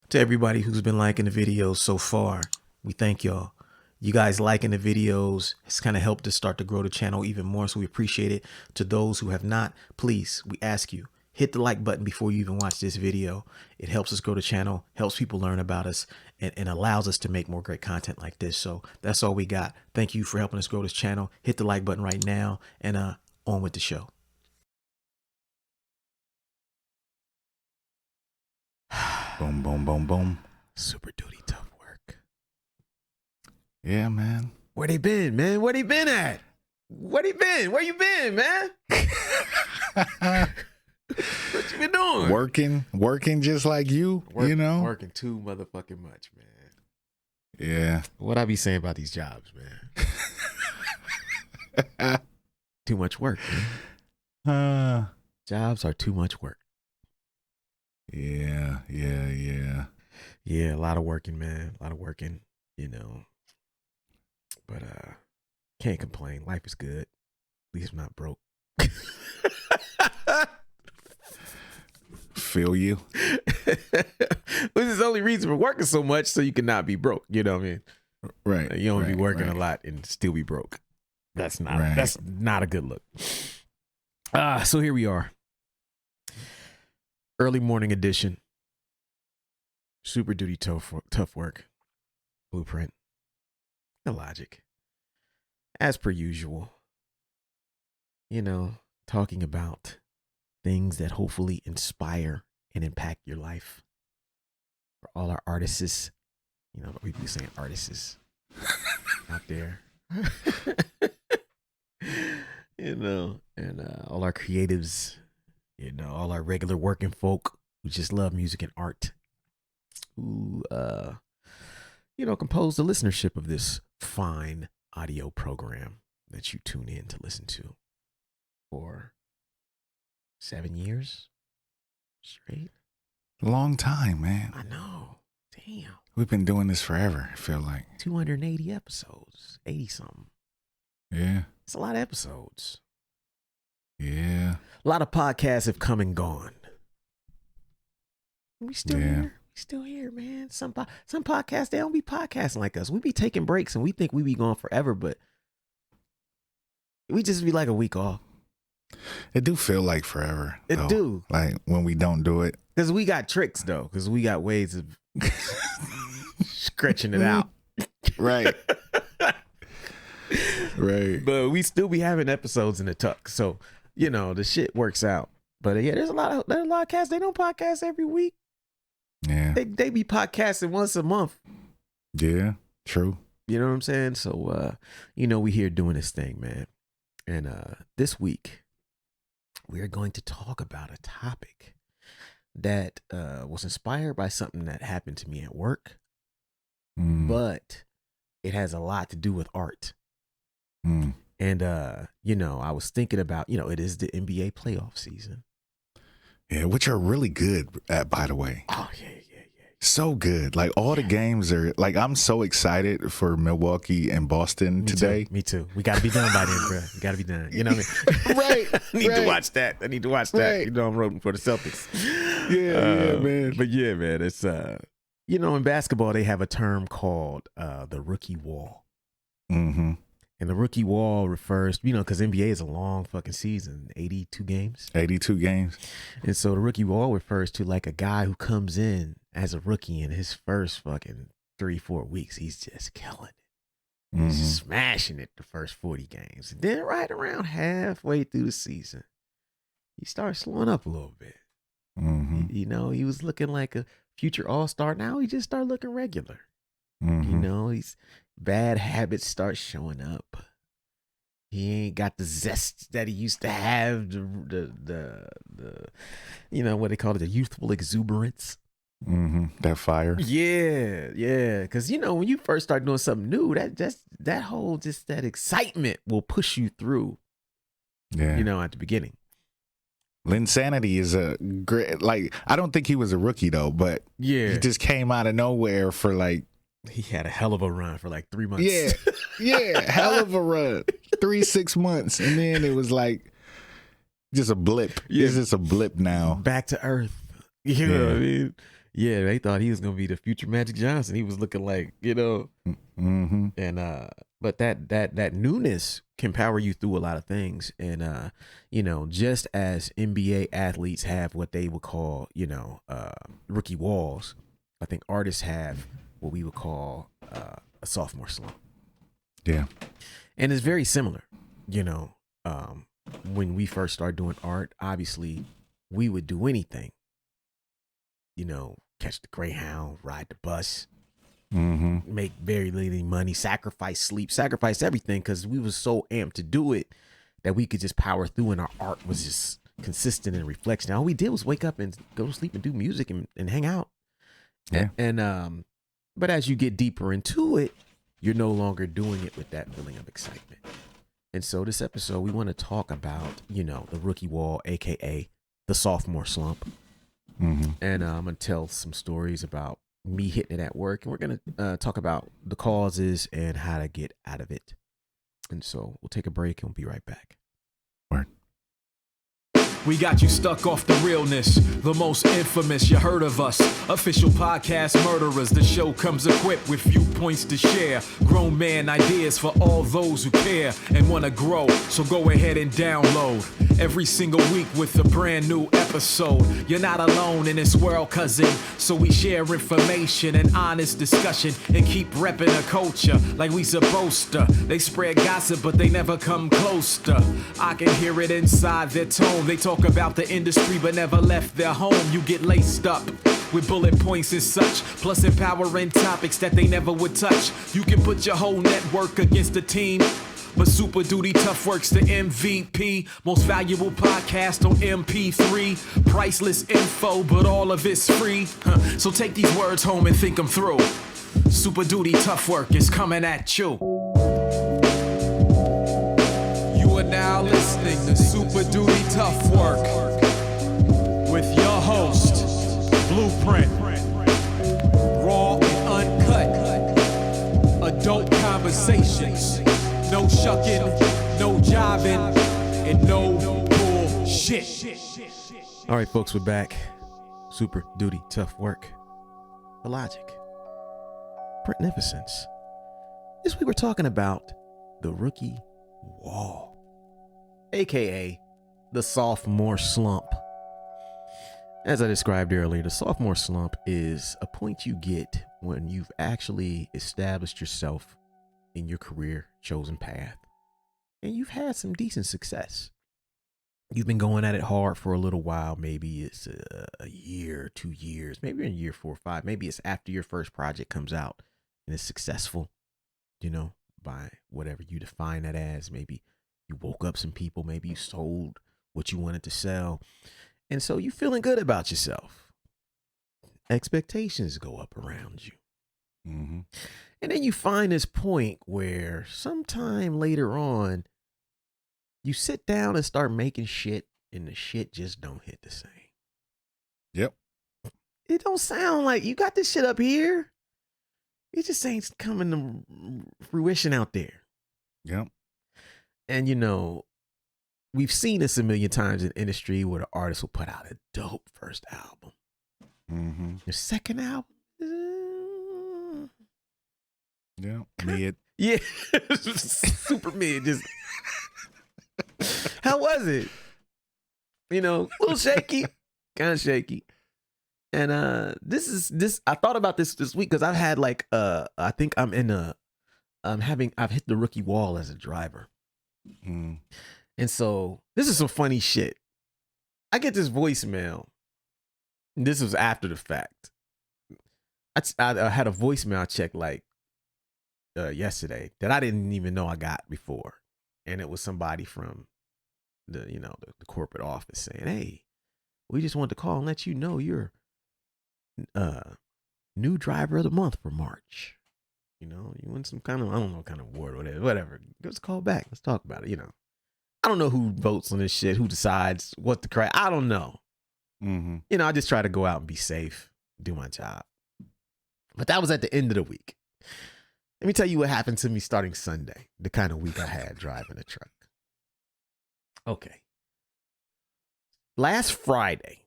To everybody who's been liking the videos so far, we thank y'all. You guys liking the videos has kind of helped us start to grow the channel even more, so we appreciate it. To those who have not, please, we ask you, hit the like button before you even watch this video. It helps us grow the channel, helps people learn about us, and allows us to make more great content like this. So that's all we got. Thank you for helping us grow this channel. Hit the like button right now, and on with the show. Boom, boom, boom, boom. Super duty tough work. Yeah, man. Where they been, man? Where they been at? Where they been? Where you been, man? What you been doing? Working just like you, you know? Working too motherfucking much, man. Yeah. What I be saying about these jobs, man? Too much work, man. Jobs are too much work. Yeah. Yeah, a lot of working, man. A lot of working, you know. But can't complain. Life is good. At least I'm not broke. Feel you. Which is the only reason for working so much, so you cannot be broke. You know what I mean? Right. You don't be working a lot and still be broke. That's not a good look. So here we are. Early morning edition. Super duty tough work. Blueprint. Illogic. As per usual. You know, talking about things that hopefully inspire and impact your life. For all our artists, you know, we be saying artists out there. You know, and all our creatives, you know, all our regular working folk who just love music and art, who, you know, compose the listenership of this fine audio program that you tune in to listen to for 7 years straight. Long time, man. I know. Damn. We've been doing this forever, I feel like. 280 episodes. 80 something. Yeah. It's a lot of episodes. Yeah. A lot of podcasts have come and gone. We still here. We still here, man. Some podcasts, they don't be podcasting like us. We be taking breaks and we think we be gone forever, but we just be like a week off. It do feel like forever. It though. do. Like when we don't do it. Because we got tricks, though. Because we got ways of stretching it out. Right. Right. But we still be having episodes in the tuck. So, you know, the shit works out. But yeah, there's a lot of cats. They don't podcast every week. Yeah. They be podcasting once a month. Yeah. True. You know what I'm saying? So, you know, we here doing this thing, man. And this week, we are going to talk about a topic that was inspired by something that happened to me at work, but it has a lot to do with art. And, you know, I was thinking about, you know, it is the NBA playoff season. Yeah, which are really good, by the way. Oh, yeah. So good. Like all the games are like, I'm so excited for Milwaukee and Boston today. Me too. We got to be done by then, bro. We got to be done. You know what I mean? Right. I need to watch that. Right. You know, I'm rooting for the Celtics. Yeah, man. But yeah, man, it's, you know, in basketball, they have a term called the rookie wall. Mm-hmm. And the rookie wall refers, you know, because NBA is a long fucking season, 82 games. 82 games. And so the rookie wall refers to like a guy who comes in as a rookie in his first fucking 3-4 weeks. He's just killing it. He's smashing it the first 40 games. And then right around halfway through the season, he starts slowing up a little bit. You know, he was looking like a future all-star. Now he just started looking regular. You know, he's bad habits start showing up. He ain't got the zest that he used to have. The you know what they call it, the youthful exuberance. That fire. Yeah. Because you know when you first start doing something new, that whole just that excitement will push you through. Yeah. You know, at the beginning. Linsanity is a great. Like I don't think he was a rookie though, but yeah, he just came out of nowhere for like. He had a hell of a run for like 3 months. Yeah, hell of a run. 3-6 months. And then it was like just a blip. Yeah. It's just a blip now. Back to earth. You know what I mean? Yeah, they thought he was gonna be the future Magic Johnson. He was looking like, you know, Mm-hmm. and but that newness can power you through a lot of things. And you know, just as NBA athletes have what they would call, you know, rookie walls, I think artists have what we would call a sophomore slump. Yeah. And it's very similar, you know. When we first started doing art, obviously we would do anything, you know, catch the Greyhound, ride the bus, Mm-hmm. make very little money, sacrifice sleep, sacrifice everything, because we was so amped to do it that we could just power through, and our art was just consistent and reflection. All we did was wake up and go to sleep and do music and hang out. Yeah. And but as you get deeper into it, you're no longer doing it with that feeling of excitement. And so this episode, we want to talk about, you know, the rookie wall, aka the sophomore slump. Mm-hmm. And I'm gonna tell some stories about me hitting it at work, and we're gonna talk about the causes and how to get out of it. And so we'll take a break and we'll be right back. Word. We got you stuck off the realness, the most infamous, you heard of us. Official podcast murderers, the show comes equipped with viewpoints to share. Grown man ideas for all those who care and wanna grow, so go ahead and download. Every single week with a brand new episode. You're not alone in this world, cousin, so we share information and honest discussion and keep repping a culture like we supposed to. They spread gossip, but they never come close to. I can hear it inside their tone. They talk about the industry but never left their home. You get laced up with bullet points and such, plus empowering topics that they never would touch. You can put your whole network against the team, but Super Duty Tough Work's the MVP. Most valuable podcast on MP3. Priceless info, but all of it's free. So take these words home and think them through. Super Duty Tough Work is coming at you. You are now listening to Super Duty Tough Work with your host, Blueprint. Raw and uncut. Adult conversations. No shucking, no jiving, and no bullshit. All right, folks, we're back. Super Duty Tough Work. Illogic. Magnificence. This week we're talking about the rookie wall, aka the sophomore slump. As I described earlier, the sophomore slump is a point you get when you've actually established yourself in your career, chosen path, and you've had some decent success. You've been going at it hard for a little while. Maybe it's a year, 2 years, maybe in year 4 or 5. Maybe it's after your first project comes out and it's successful, you know, by whatever you define that as. Maybe you woke up some people, maybe you sold what you wanted to sell. And so you're feeling good about yourself. Expectations go up around you. Mm-hmm. And then you find this point where sometime later on, you sit down and start making shit, and the shit just don't hit the same. Yep. It don't sound like you got this shit up here. It just ain't coming to fruition out there. Yep. And you know, we've seen this a million times in industry where the artist will put out a dope first album. Mm-hmm. Your second album, Yeah. Mid. yeah, super mid. Just how was it? You know, a little shaky, kind of shaky. And this I thought about this week because I've had like I think I've hit the rookie wall as a driver. Mm. And so this is some funny shit. I get this voicemail. This was after the fact. I had a voicemail check like yesterday that I didn't even know I got before. And it was somebody from the corporate office saying, "Hey, we just wanted to call and let you know you're new driver of the month for March. You know, you win some kind of, I don't know, kind of award or whatever. Give us a call back. Let's talk about it. You know, I don't know who votes on this shit, who decides what the crap. I don't know. Mm-hmm. You know, I just try to go out and be safe, do my job. But that was at the end of the week. Let me tell you what happened to me starting Sunday, the kind of week I had driving a truck. Okay. Last Friday,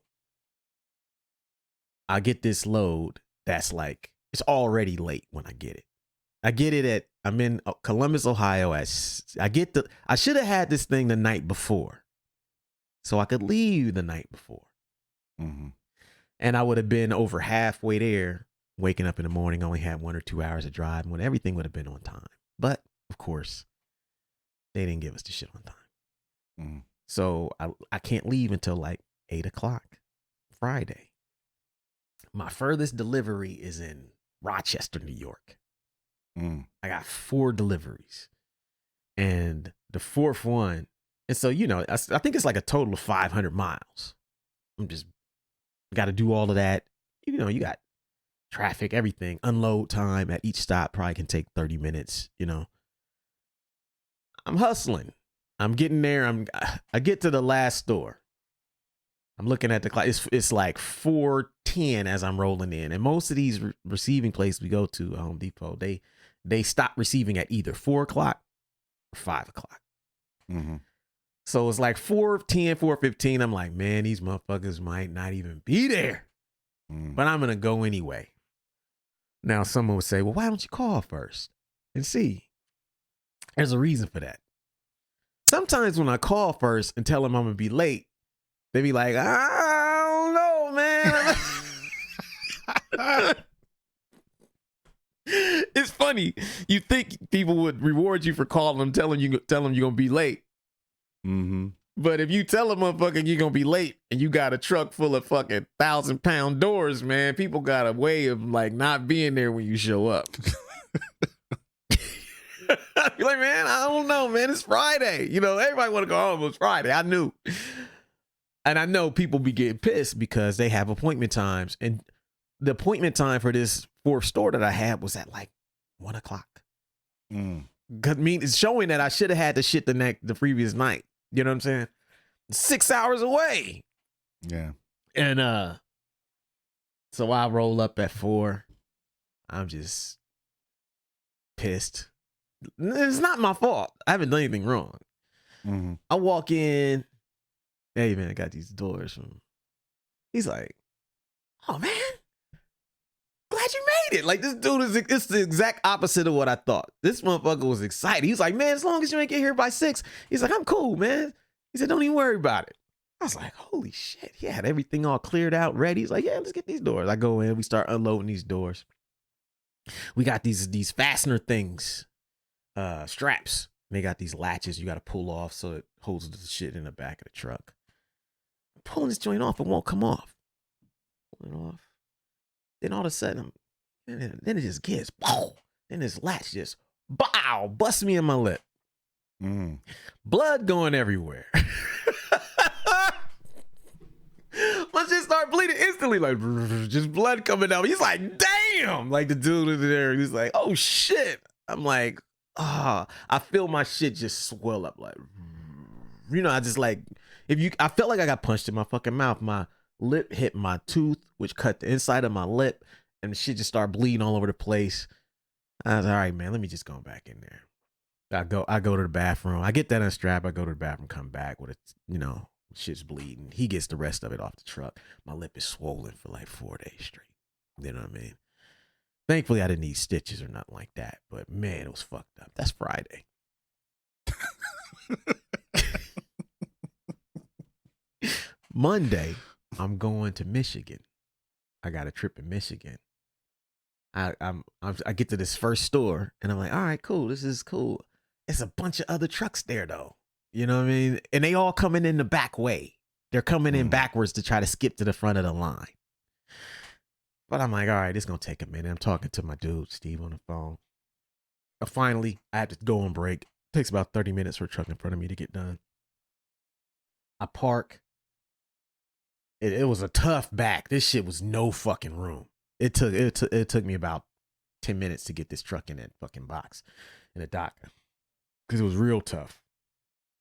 I get this load that's like, it's already late when I get it. I'm in Columbus, Ohio. I should have had this thing the night before so I could leave the night before. Mm-hmm. And I would have been over halfway there, waking up in the morning, only had 1 or 2 hours of drive when everything would have been on time. But of course, they didn't give us the shit on time. Mm-hmm. So I can't leave until like 8:00 Friday. My furthest delivery is in Rochester, New York. I got 4 deliveries. And the 4th one, and so, I think it's like a total of 500 miles. I'm just got to do all of that. You got traffic, everything. Unload time at each stop probably can take 30 minutes, I'm hustling. I'm getting there. I get to the last store. I'm looking at the clock. It's like 4:10 as I'm rolling in. And most of these receiving places we go to, Home Depot, they stop receiving at either 4:00 or 5:00. Mm-hmm. So it's like 4:10, 4:15. I'm like, man, these motherfuckers might not even be there. But I'm going to go anyway. Now, someone would say, well, why don't you call first and see? There's a reason for that. Sometimes when I call first and tell them I'm going to be late, they be like, I don't know, man. It's funny. You think people would reward you for calling them, telling them you're going to be late. Mm-hmm. But if you tell a motherfucker you're going to be late and you got a truck full of fucking 1,000-pound doors, man, people got a way of like not being there when you show up. You're like, man, I don't know, man. It's Friday. Everybody want to go home. It's Friday. I knew. And I know people be getting pissed because they have appointment times. And the appointment time for this 4th store that I had was at like 1:00. I mean, it's showing that I should have had the shit the previous night. You know what I'm saying? 6 hours away. Yeah. And so I roll up at 4. I'm just pissed. It's not my fault. I haven't done anything wrong. Mm-hmm. I walk in. Hey, man, I got these doors from. He's like, oh, man, glad you made it. Like, this dude it's the exact opposite of what I thought. This motherfucker was excited. He's like, man, as long as you ain't get here by 6. He's like, I'm cool, man. He said, don't even worry about it. I was like, holy shit. He had everything all cleared out, ready. He's like, yeah, let's get these doors. I go in. We start unloading these doors. We got these fastener things. Straps. They got these latches you got to pull off so it holds the shit in the back of the truck. I'm pulling this joint off, it won't come off. Pulling it off. Then all of a sudden, then it just gets, pow! Then this latch just, bow, busts me in my lip. Blood going everywhere. My shit start bleeding instantly, like just blood coming out. He's like, damn! Like the dude in there, he's like, oh shit. I'm like, I feel my shit just swell up, like, I just like, I felt like I got punched in my fucking mouth. My lip hit my tooth, which cut the inside of my lip, and the shit just started bleeding all over the place. I was all right, man, let me just go back in there. I go to the bathroom. I get that unstrapped. I go to the bathroom, come back with it, shit's bleeding. He gets the rest of it off the truck. My lip is swollen for like 4 days straight. You know what I mean? Thankfully, I didn't need stitches or nothing like that. But man, it was fucked up. That's Friday. Monday, I'm going to Michigan. I got a trip in Michigan. I get to this first store and I'm like, all right, cool. This is cool. It's a bunch of other trucks there though. You know what I mean? And they all coming in the back way. They're coming in backwards to try to skip to the front of the line. But I'm like, all right, it's going to take a minute. I'm talking to my dude, Steve, on the phone. Finally, I have to go on break. It takes about 30 minutes for a truck in front of me to get done. I park. It was a tough back. This shit was no fucking room. It took me about 10 minutes to get this truck in that fucking box in the dock. Because it was real tough.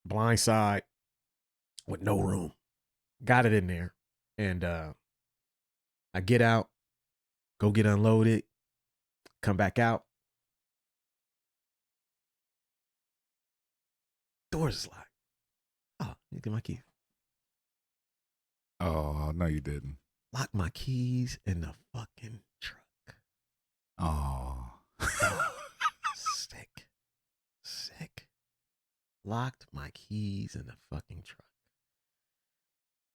Blind side with no room. Got it in there. And I get out. Go get unloaded, come back out. Doors is locked. Oh, you get my key. Oh, no, you didn't. Locked my keys in the fucking truck. Oh. Sick. Locked my keys in the fucking truck.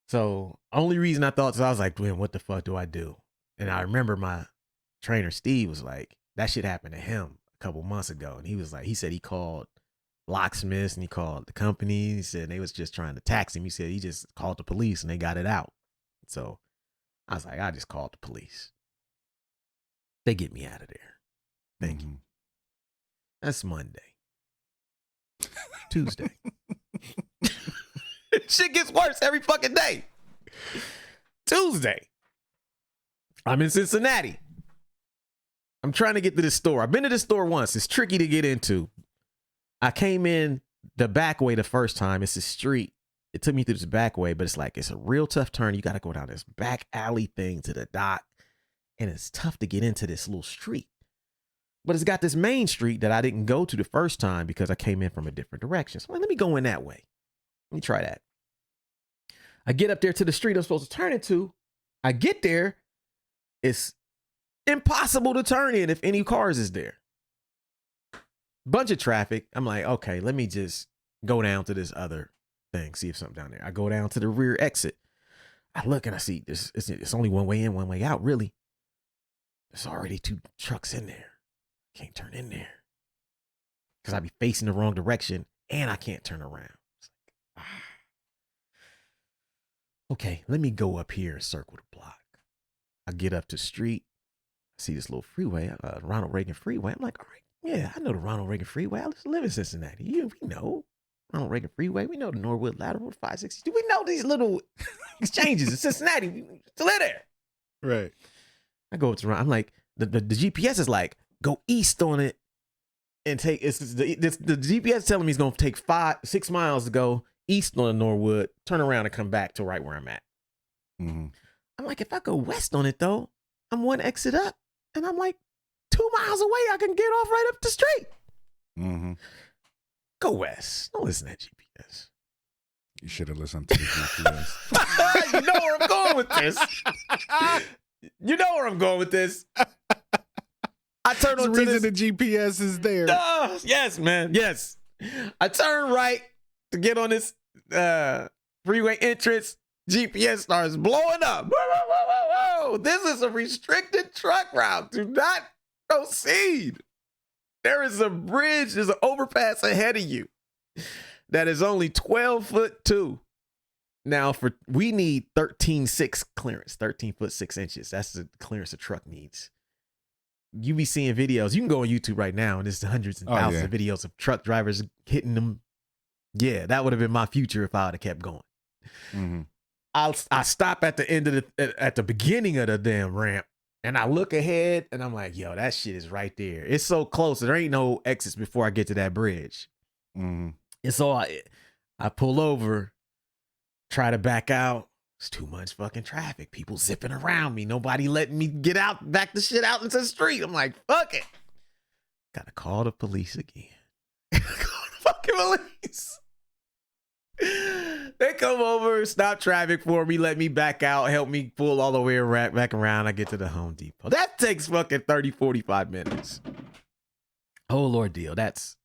So only reason I thought, so I was like, man, what the fuck do I do? And I remember my trainer, Steve, was like, that shit happened to him a couple months ago. And he was like, he said he called locksmiths and he called the company. He said they was just trying to tax him. He said he just called the police and they got it out. So I was like, I just called the police. They get me out of there. Thank you. That's Monday. Tuesday. Shit gets worse every fucking day. Tuesday. I'm in Cincinnati. I'm trying to get to this store. I've been to this store once. It's tricky to get into. I came in the back way the first time. It's a street. It took me through this back way, but it's like, it's a real tough turn. You got to go down this back alley thing to the dock. And it's tough to get into this little street. But it's got this main street that I didn't go to the first time because I came in from a different direction. So I'm like, let me go in that way. Let me try that. I get up there to the street I'm supposed to turn into. I get there. It's impossible to turn in if any cars is there. Bunch of traffic. I'm like, okay, let me just go down to this other thing, see if something down there. I go down to the rear exit. I look and I see this. It's only one way in, one way out, really. There's already 2 trucks in there. Can't turn in there because I be facing the wrong direction and I can't turn around. It's like, okay, let me go up here and circle the block. I get up the street. I see this little freeway, Ronald Reagan Freeway. I'm like, all right, yeah, I know the Ronald Reagan Freeway. I used to live in Cincinnati. We know Ronald Reagan Freeway. We know the Norwood Lateral 562. We know these little exchanges in Cincinnati. We still live there. Right. I go up to I'm like, the GPS is like, go east on it and take the GPS telling me it's gonna take 6 miles to go east on the Norwood, turn around and come back to right where I'm at. I'm like, if I go west on it though, I'm 1 exit up and I'm like 2 miles away. I can get off right up the street. Go west. Don't listen to that GPS. You should have listened to the GPS. You know where I'm going with this. You know where I'm going with this. I turn on the reason the GPS is there. Yes, man. Yes. I turn right to get on this freeway entrance. GPS starts blowing up. Whoa, whoa, whoa, whoa, whoa. This is a restricted truck route. Do not proceed. There is a bridge. There's an overpass ahead of you that is only 12'2". Now, we need 13.6 clearance, 13 foot 6 inches. That's the clearance a truck needs. You be seeing videos. You can go on YouTube right now, and there's hundreds and thousands of videos of truck drivers hitting them. Yeah, that would have been my future if I would have kept going. I stop at the end of at the beginning of the damn ramp, and I look ahead, and I'm like, yo, that shit is right there. It's so close. There ain't no exits before I get to that bridge. And so I pull over, try to back out. It's too much fucking traffic. People zipping around me. Nobody letting me get out, back the shit out into the street. I'm like, fuck it. Gotta call the police again. Call the fucking police. They come over, stop traffic for me, let me back out, help me pull all the way back around. I get to the Home Depot. That takes fucking 30, 45 minutes. Whole ordeal. That's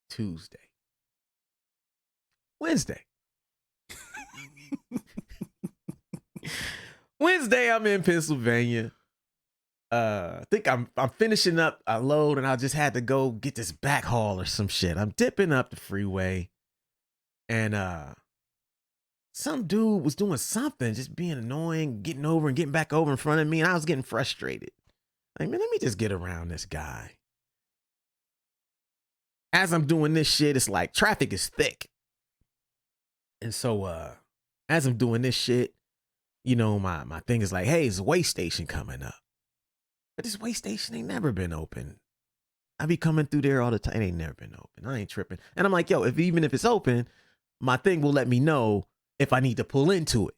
Tuesday. Wednesday. Wednesday, I'm in Pennsylvania. I think I'm finishing up a load, and I just had to go get this backhaul or some shit. I'm dipping up the freeway, and some dude was doing something, just being annoying, getting over and getting back over in front of me, and I was getting frustrated. Like, man, let me just get around this guy. As I'm doing this shit, it's like traffic is thick. And so as I'm doing this shit, you know, my thing is like, hey, there's a weigh station coming up. But this weigh station ain't never been open. I be coming through there all the time. It ain't never been open. I ain't tripping. And I'm like, yo, even if it's open, my thing will let me know if I need to pull into it.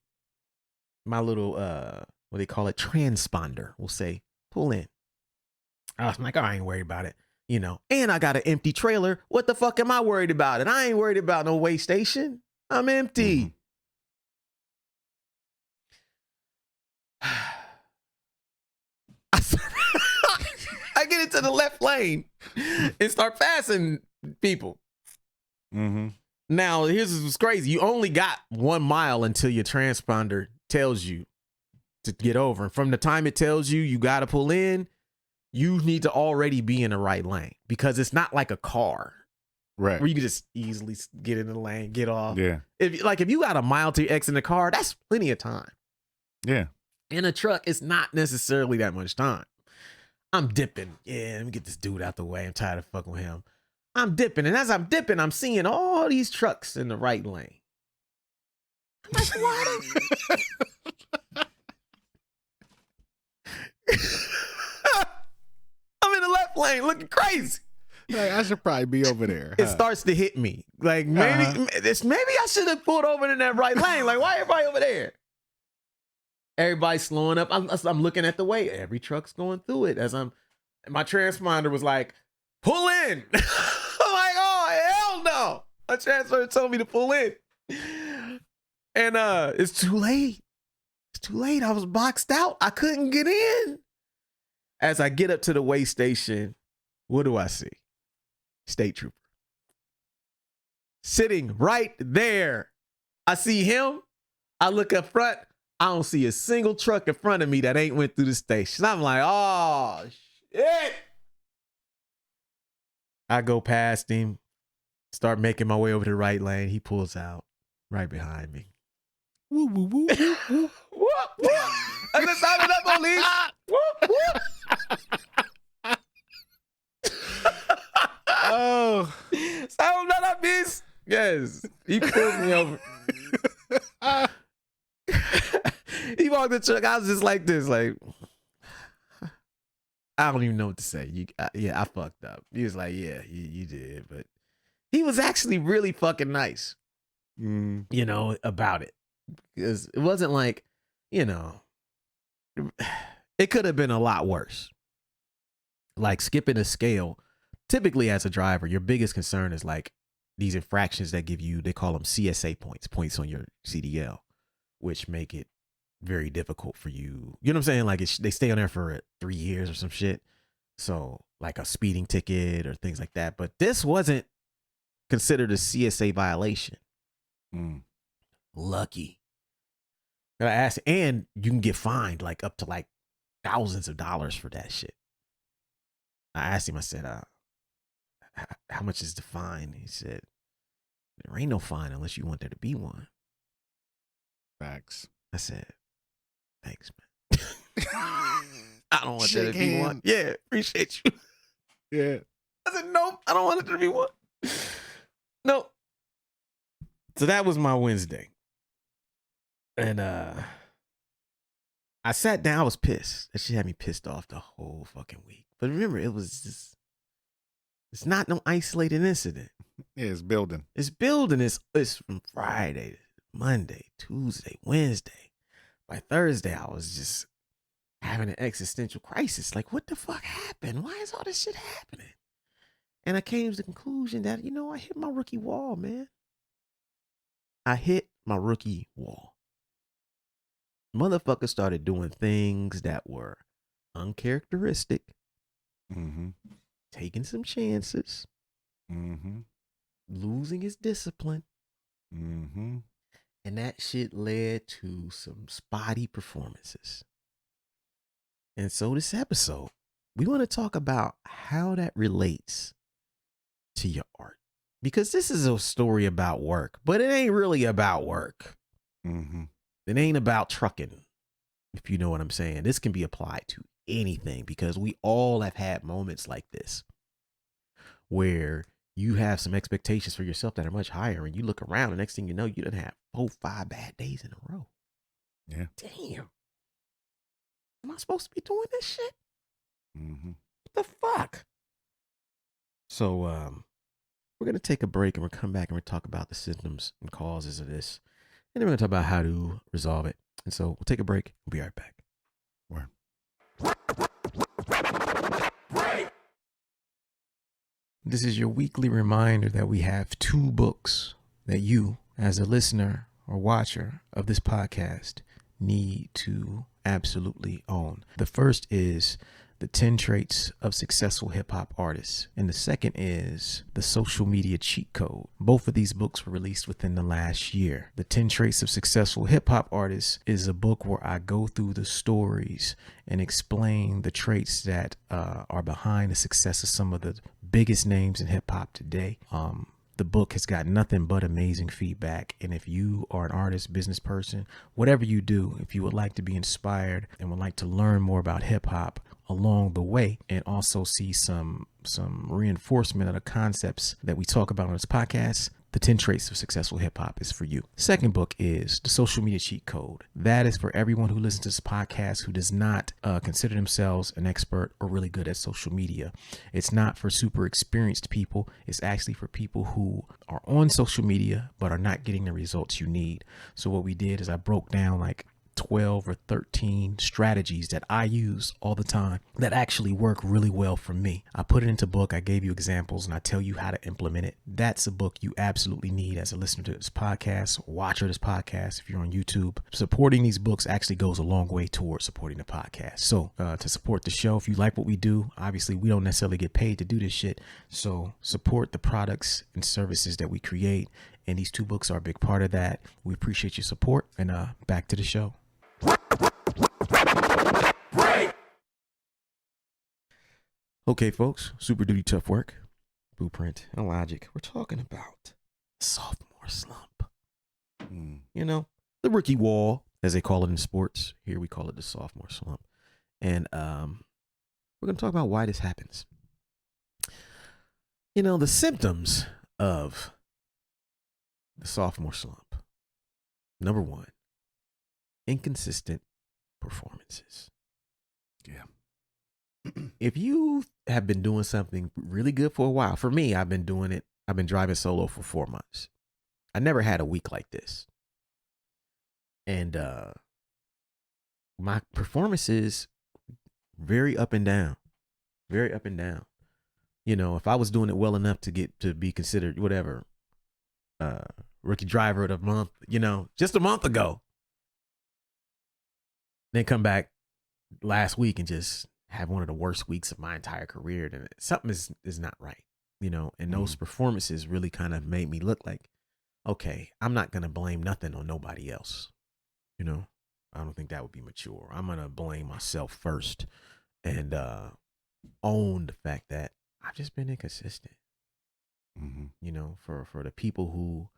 My little, what they call it, transponder will say, pull in. I was like, oh, I ain't worried about it. You know, and I got an empty trailer. What the fuck am I worried about it? I ain't worried about no weigh station. I'm empty. I get into the left lane and start passing people. Mm-hmm. Now, here's what's crazy. You only got 1 mile until your transponder tells you to get over. And from the time it tells you you got to pull in, you need to already be in the right lane because it's not like a car. Right. Where you can just easily get in the lane, get off. Yeah. If you got a mile to exit in the car, that's plenty of time. Yeah. In a truck, it's not necessarily that much time. I'm dipping. Yeah, let me get this dude out the way. I'm tired of fucking with him. I'm dipping. And as I'm dipping, I'm seeing all these trucks in the right lane. I'm like, what? I'm in the left lane looking crazy. Like, I should probably be over there. It starts to hit me. Like, maybe I should have pulled over in that right lane. Like, why everybody over there? Everybody's slowing up. I'm looking at the way. Every truck's going through it. My transponder was like, pull in. I'm like, oh, hell no. My transponder told me to pull in. And it's too late. It's too late. I was boxed out. I couldn't get in. As I get up to the weigh station, what do I see? State trooper. Sitting right there. I see him. I look up front. I don't see a single truck in front of me that ain't went through the station. I'm like, oh, shit. I go past him, start making my way over to the right lane. He pulls out right behind me. Woo, woo, woo, woo, woo. Whoop, whoop. And the sound of the police. Whoop, whoop. Oh. Sound of that beast. Yes. He pulled me over. He walked the truck. I was just like this, like, I don't even know what to say. I fucked up. He was like, yeah, you did. But he was actually really fucking nice, about it. Because it wasn't like, it could have been a lot worse. Like skipping a scale. Typically as a driver, your biggest concern is like these infractions that give you, they call them CSA points on your CDL, which make it very difficult for you. You know what I'm saying? Like they stay on there for 3 years or some shit. So like a speeding ticket or things like that. But this wasn't considered a CSA violation. Lucky. I asked, and you can get fined like up to like thousands of dollars for that shit. I asked him, I said, how much is the fine? He said, there ain't no fine unless you want there to be one. Facts. I said, thanks, man. I don't want there to be one. Yeah, appreciate you. Yeah. I said, nope, I don't want it to be one. Nope. So that was my Wednesday. And I sat down, I was pissed. That shit had me pissed off the whole fucking week. But remember, it's not no isolated incident. Yeah, it's building. It's building. It's from Friday, Monday, Tuesday, Wednesday. By Thursday, I was just having an existential crisis. Like, what the fuck happened? Why is all this shit happening? And I came to the conclusion that, I hit my rookie wall, man. I hit my rookie wall. Motherfuckers started doing things that were uncharacteristic, taking some chances, losing his discipline, and that shit led to some spotty performances. And so this episode, we want to talk about how that relates to your art. Because this is a story about work, but it ain't really about work. It ain't about trucking, if you know what I'm saying. This can be applied to anything because we all have had moments like this where you have some expectations for yourself that are much higher and you look around and next thing you know, you done have 4-5 bad days in a row. Yeah. Damn. Am I supposed to be doing this shit? Mm-hmm. What the fuck? So we're going to take a break and we'll come back and we'll talk about the symptoms and causes of this. And then we're going to talk about how to resolve it. And so we'll take a break. We'll be right back. Word. This is your weekly reminder that we have 2 books that you, as a listener or watcher of this podcast, need to absolutely own. The first is The The 10 Traits of Successful Hip Hop Artists. And the second is The Social Media Cheat Code. Both of these books were released within the last year. The 10 Traits of Successful Hip Hop Artists is a book where I go through the stories and explain the traits that are behind the success of some of the biggest names in hip hop today. The book has got nothing but amazing feedback. And if you are an artist, business person, whatever you do, if you would like to be inspired and would like to learn more about hip hop along the way and also see some reinforcement of the concepts that we talk about on this podcast, The 10 Traits of Successful Hip Hop is for you. Second book is The Social Media Cheat Code. That is for everyone who listens to this podcast who does not consider themselves an expert or really good at social media. It's not for super experienced people. It's actually for people who are on social media but are not getting the results you need. So what we did is I broke down like 12 or 13 strategies that I use all the time that actually work really well for me. I put it into book. I gave you examples and I tell you how to implement it. That's a book you absolutely need as a listener to this podcast, watcher of this podcast. If you're on YouTube, supporting these books actually goes a long way towards supporting the podcast. So to support the show, if you like what we do, obviously we don't necessarily get paid to do this shit. So support the products and services that we create. And these two books are a big part of that. We appreciate your support, and back to the show. Okay, folks, Super Duty Tough Work, Blueprint, Illogic. We're talking about sophomore slump. You know, the rookie wall, as they call it in sports. Here we call it the sophomore slump. And we're going to talk about why this happens. You know, the symptoms of the sophomore slump. Number one, inconsistent performances. Yeah. If you have been doing something really good for a while, for me, I've been doing it. I've been driving solo for 4 months. I never had a week like this. And my performances very up and down. Very up and down. You know, if I was doing it well enough to get to be considered whatever, rookie driver of the month, you know, just a month ago, then come back last week and just have one of the worst weeks of my entire career, then something is not right, you know. And those performances really kind of made me look like, okay, I'm not gonna blame nothing on nobody else, you know. I don't think that would be mature. I'm gonna blame myself first and own the fact that I've just been inconsistent. You know, for the people who,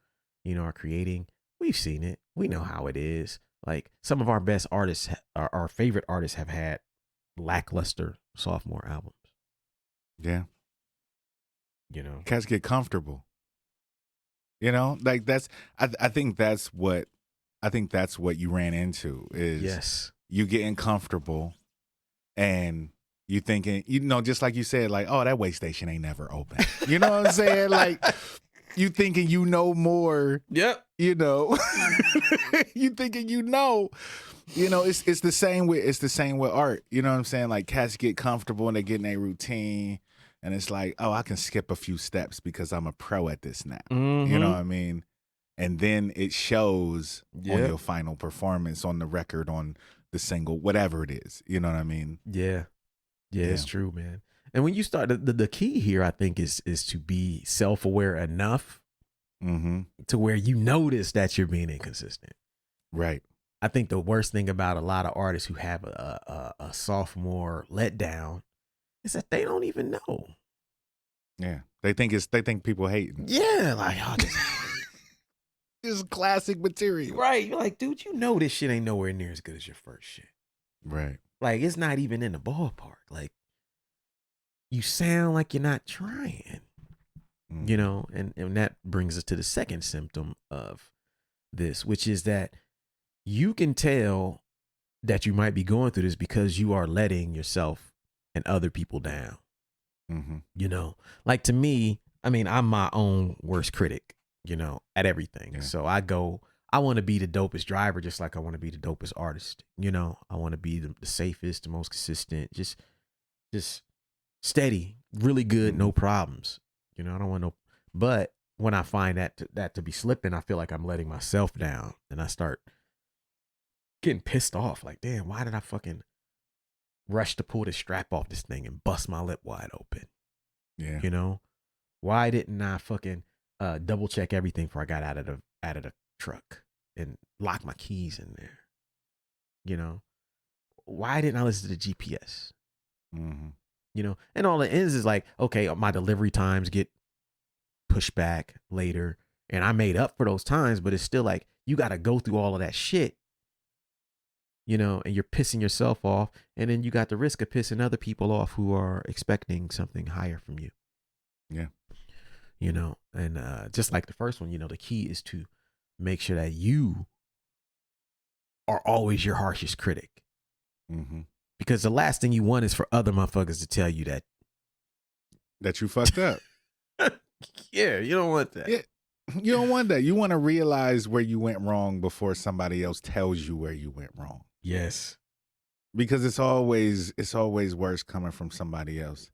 you know, are creating, we've seen it. We know how it is. Like some of our best artists, our favorite artists, have had lackluster sophomore albums. Yeah. You know, Cats get comfortable. You know, like that's, I think that's what you ran into is yes, you getting comfortable and you thinking, you know, just like you said, like, oh, that way station ain't never open. You know what I'm saying? Like you thinking you know more. Yep. You know, you thinking you know, it's the same with art. You know what I'm saying? Like cats get comfortable and they get in a routine, and it's like, oh, I can skip a few steps because I'm a pro at this now. You know what I mean? And then it shows on your final performance, on the record, on the single, whatever it is. You know what I mean? Yeah, it's true, man. And when you start, the key here, I think, is to be self-aware enough to where you notice that you're being inconsistent. Right. I think the worst thing about a lot of artists who have a sophomore letdown is that they don't even know. Yeah, they think people hating. Yeah, like y'all just this is classic material. Right. You're like, dude, you know this shit ain't nowhere near as good as your first shit. Right. Like it's not even in the ballpark. Like you sound like you're not trying. You know, and that brings us to the second symptom of this, which is that you can tell that you might be going through this because you are letting yourself and other people down. You know, like to me, I mean, I'm my own worst critic, you know, at everything. Yeah. So I want to be the dopest driver, just like I want to be the dopest artist. You know, I want to be the safest, the most consistent, just steady, really good, no problems. You know, I don't want no, but when I find that to be slipping, I feel like I'm letting myself down, and I start getting pissed off. Like, damn, why did I fucking rush to pull the strap off this thing and bust my lip wide open? Yeah. You know, why didn't I fucking double check everything before I got out of the truck and lock my keys in there? You know, why didn't I listen to the GPS? Mm-hmm. You know, and all it is like, okay, my delivery times get pushed back later, and I made up for those times, but it's still like you got to go through all of that shit. You know, and you're pissing yourself off, and then you got the risk of pissing other people off who are expecting something higher from you. Yeah. You know, and just like the first one, you know, the key is to make sure that you are always your harshest critic. Mm-hmm. Because the last thing you want is for other motherfuckers to tell you that you fucked up. Yeah, you don't want that. Yeah. You don't want that. You want to realize where you went wrong before somebody else tells you where you went wrong. Yes. Because it's always worse coming from somebody else.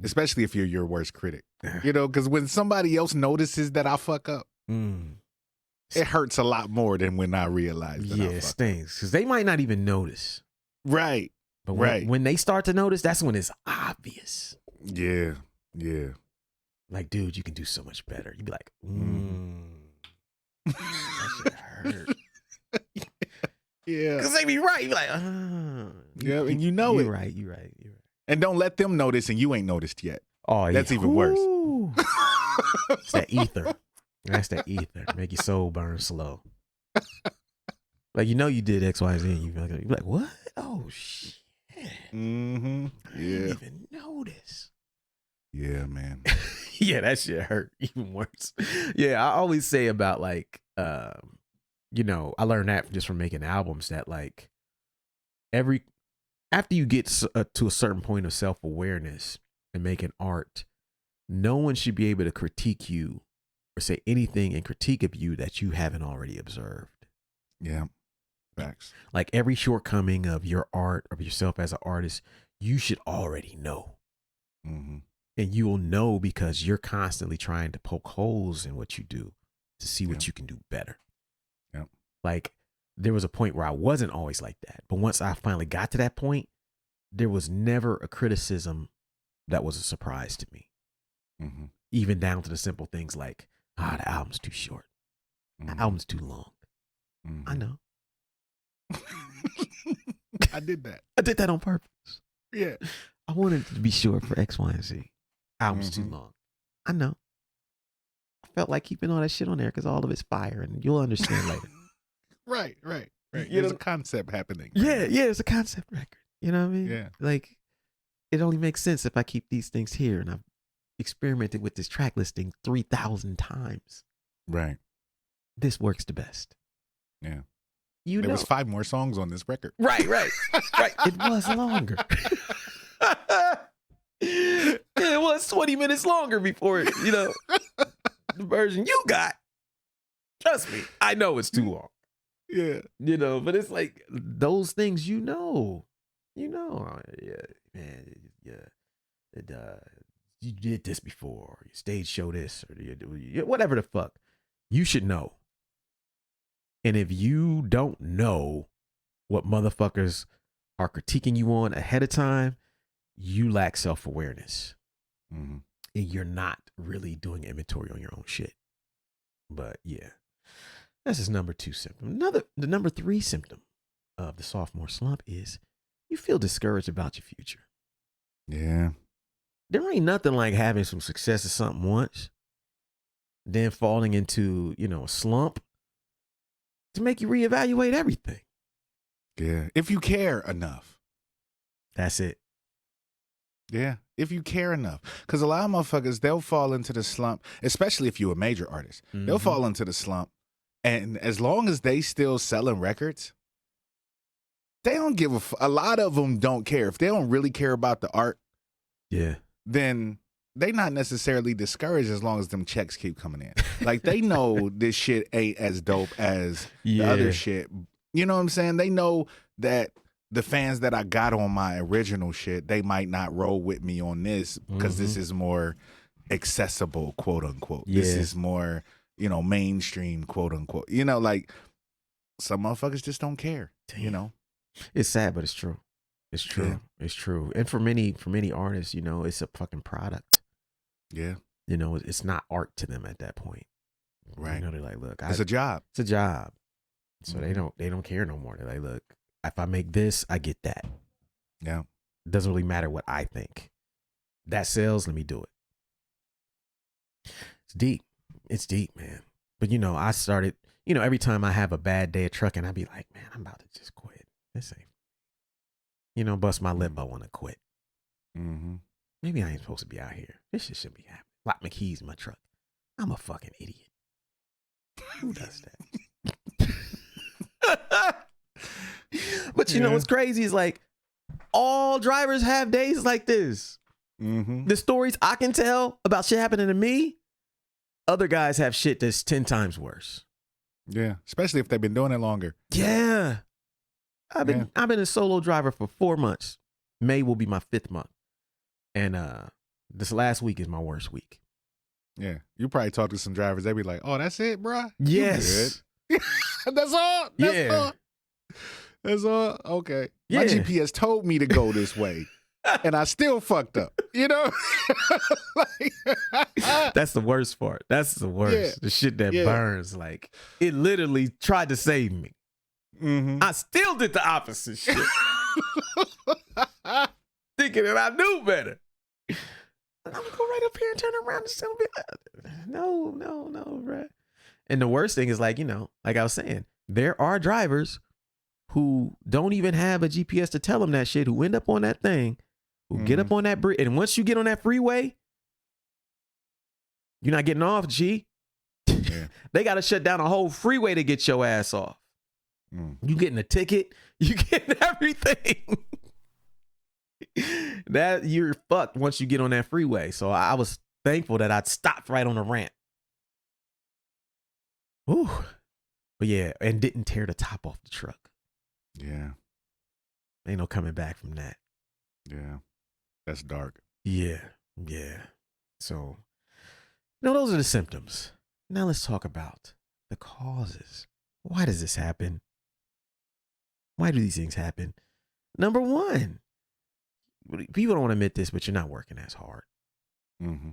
Especially if you're your worst critic. You know, because when somebody else notices that I fuck up, it hurts a lot more than when I realize that I fuck up. Yeah, it stings. Because they might not even notice. Right. But right. When they start to notice, that's when it's obvious. Yeah. Yeah. Like, dude, you can do so much better. You'd be like, that shit hurt. Yeah. Because they be right. You're like, yeah, and you know you're right. You're right. And don't let them notice and you ain't noticed yet. Oh, yeah. That's even worse. It's that ether. That's that ether. Make your soul burn slow. Like, you know you did X, Y, Z. And you're like, what? Oh, shit. Mm-hmm. I didn't even notice. Yeah, man. Yeah, that shit hurt even worse. Yeah, I always say about like, you know, I learned that just from making albums that like after you get to a certain point of self-awareness and making art, no one should be able to critique you or say anything in critique of you that you haven't already observed. Yeah. Facts. Like every shortcoming of your art, of yourself as an artist, you should already know. Mm-hmm. And you will know because you're constantly trying to poke holes in what you do to see what you can do better. Yep. Like there was a point where I wasn't always like that. But once I finally got to that point, there was never a criticism that was a surprise to me. Mm-hmm. Even down to the simple things like, the album's too short. The album's too long. Mm-hmm. I know. I did that. I did that on purpose. Yeah. I wanted it to be short for X, Y, and Z. Album's too long. I know. I felt like keeping all that shit on there because all of it's fire, and you'll understand later. Right. You There's know? a concept happening. Right? Yeah, it's a concept record. You know what I mean? Yeah. Like, it only makes sense if I keep these things here, and I've experimented with this track listing 3,000 times. Right. This works the best. Yeah. There was 5 more songs on this record. Right. It was longer. It was 20 minutes longer before it, you know, the version you got. Trust me, I know it's too long. Yeah. You know, but it's like those things, you know, yeah, man, you did this before, you stage show this, or whatever the fuck. You should know. And if you don't know what motherfuckers are critiquing you on ahead of time, you lack self-awareness. Mm-hmm. And you're not really doing inventory on your own shit. But yeah, that's his number 2 symptom. The number 3 symptom of the sophomore slump is you feel discouraged about your future. Yeah. There ain't nothing like having some success at something once, then falling into, you know, a slump to make you reevaluate everything. Yeah. If you care enough. That's it. Yeah. If you care enough. Because a lot of motherfuckers, they'll fall into the slump, especially if you're a major artist. Mm-hmm. They'll fall into the slump. And as long as they still selling records, they don't give a lot of them don't care. If they don't really care about the art, then they not necessarily discouraged as long as them checks keep coming in. Like they know this shit ain't as dope as the other shit. You know what I'm saying? They know that the fans that I got on my original shit, they might not roll with me on this because this is more accessible, quote unquote. Yeah. This is more, you know, mainstream, quote unquote. You know, like some motherfuckers just don't care. Damn. You know, it's sad, but it's true. It's true. Yeah. It's true. And for many artists, you know, it's a fucking product. Yeah. You know, it's not art to them at that point. Right. You know, they're like, look, It's a job. It's a job. So Mhm. they don't care no more. They're like, look, if I make this, I get that. Yeah. It doesn't really matter what I think. That sells, let me do it. It's deep. It's deep, man. But you know, I started, you know, every time I have a bad day of trucking, I'd be like, man, I'm about to just quit. This ain't, you know, bust my lip. I want to quit. Mm-hmm. Maybe I ain't supposed to be out here. This shit shouldn't be happening. Lock my keys in my truck. I'm a fucking idiot. Who does that? But you know what's crazy is like all drivers have days like this. Mm-hmm. The stories I can tell about shit happening to me, other guys have shit that's 10 times worse. Yeah. Especially if they've been doing it longer. Yeah. I've been a solo driver for 4 months. May will be my 5th month. And this last week is my worst week. Yeah. You probably talk to some drivers, they be like, oh, that's it, bro? Yes. That's all? That's all? That's all? Okay. Yeah. My GPS told me to go this way. And I still fucked up. You know? That's the worst part. That's the worst. Yeah. The shit that burns. Like, it literally tried to save me. Mm-hmm. I still did the opposite shit. Thinking that I knew better. I'm gonna go right up here and turn around and still be no, right? And the worst thing is, like, you know, like I was saying, there are drivers who don't even have a GPS to tell them that shit, who end up on that thing, who get up on that bridge, and once you get on that freeway, you're not getting off, G. Yeah. They got to shut down a whole freeway to get your ass off. You getting a ticket, you getting everything. That you're fucked once you get on that freeway. So I was thankful that I'd stopped right on the ramp. Ooh. But yeah, and didn't tear the top off the truck. Yeah. Ain't no coming back from that. Yeah. That's dark. Yeah. So, you know, those are the symptoms. Now let's talk about the causes. Why does this happen? Why do these things happen? Number one, people don't want to admit this, but you're not working as hard. Mm-hmm.